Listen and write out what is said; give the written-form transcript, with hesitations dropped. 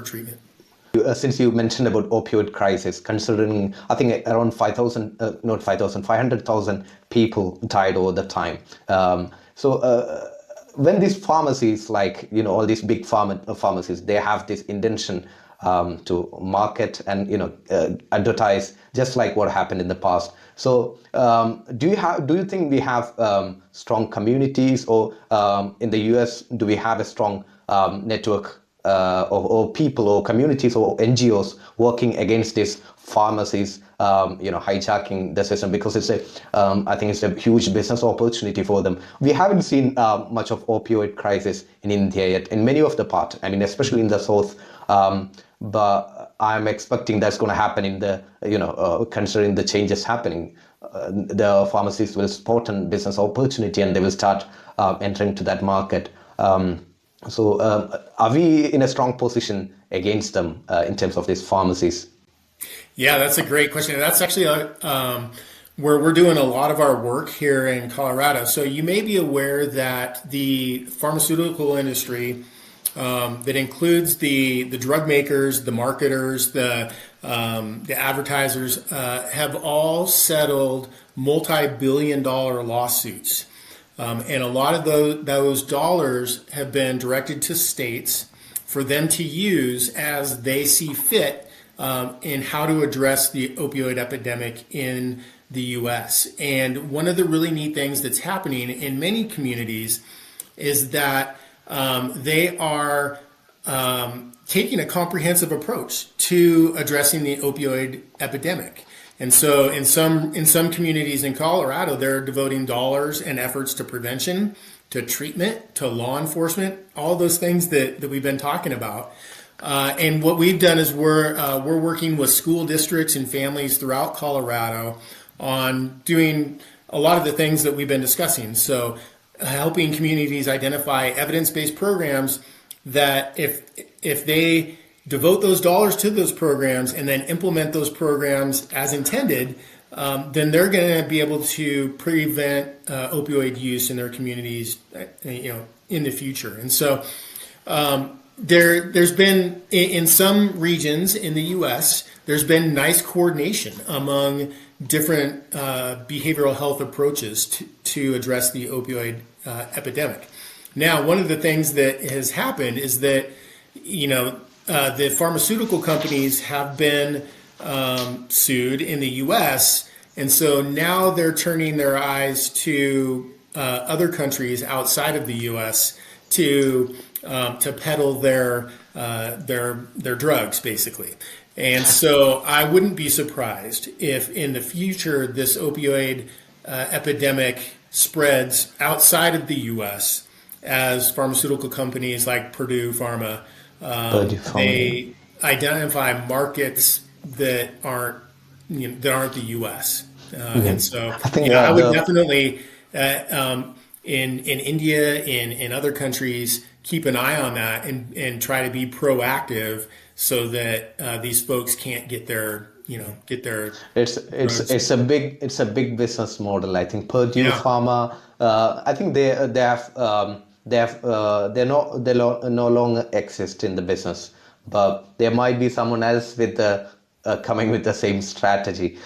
treatment. Since you mentioned about opioid crisis, considering I think around 5,000, not 5,000, 500,000 people died over the time. When these pharmacies, like, all these big pharmacies, they have this intention to market and, advertise just like what happened in the past. So do you think we have strong communities, or in the US, do we have a strong network or people or communities or NGOs working against these pharmacies, hijacking the system, because I think it's a huge business opportunity for them. We haven't seen much of opioid crisis in India yet, in many of the part. I mean, especially in the south. But I'm expecting that's going to happen in the, considering the changes happening. The pharmacies will spot a business opportunity and they will start entering to that market. Are we in a strong position against them in terms of these pharmacies? Yeah, that's a great question. And that's actually where we're doing a lot of our work here in Colorado. So you may be aware that the pharmaceutical industry, that includes the drug makers, the marketers, the advertisers, have all settled multi-billion-dollar lawsuits. And a lot of those dollars have been directed to states for them to use as they see fit in how to address the opioid epidemic in the U.S. And one of the really neat things that's happening in many communities is that they are taking a comprehensive approach to addressing the opioid epidemic. And so in some communities in Colorado, they're devoting dollars and efforts to prevention, to treatment, to law enforcement, all those things that we've been talking about. And what we've done is we're working with school districts and families throughout Colorado on doing a lot of the things that we've been discussing. So helping communities identify evidence-based programs that if they devote those dollars to those programs and then implement those programs as intended, then they're going to be able to prevent opioid use in their communities, in the future. And so there's been, in some regions in the U.S., there's been nice coordination among different behavioral health approaches to address the opioid epidemic. Now, one of the things that has happened is that, the pharmaceutical companies have been sued in the U.S., and so now they're turning their eyes to other countries outside of the U.S. to peddle their drugs, basically. And so I wouldn't be surprised if in the future this opioid epidemic spreads outside of the U.S. as pharmaceutical companies like Purdue Pharma, they identify markets that aren't the U.S. And so I would definitely in India, in other countries, keep an eye on that and try to be proactive so that these folks can't get their It's a big business model. I think Purdue Pharma, I think they no longer exist in the business, but there might be someone else with coming with the same strategy.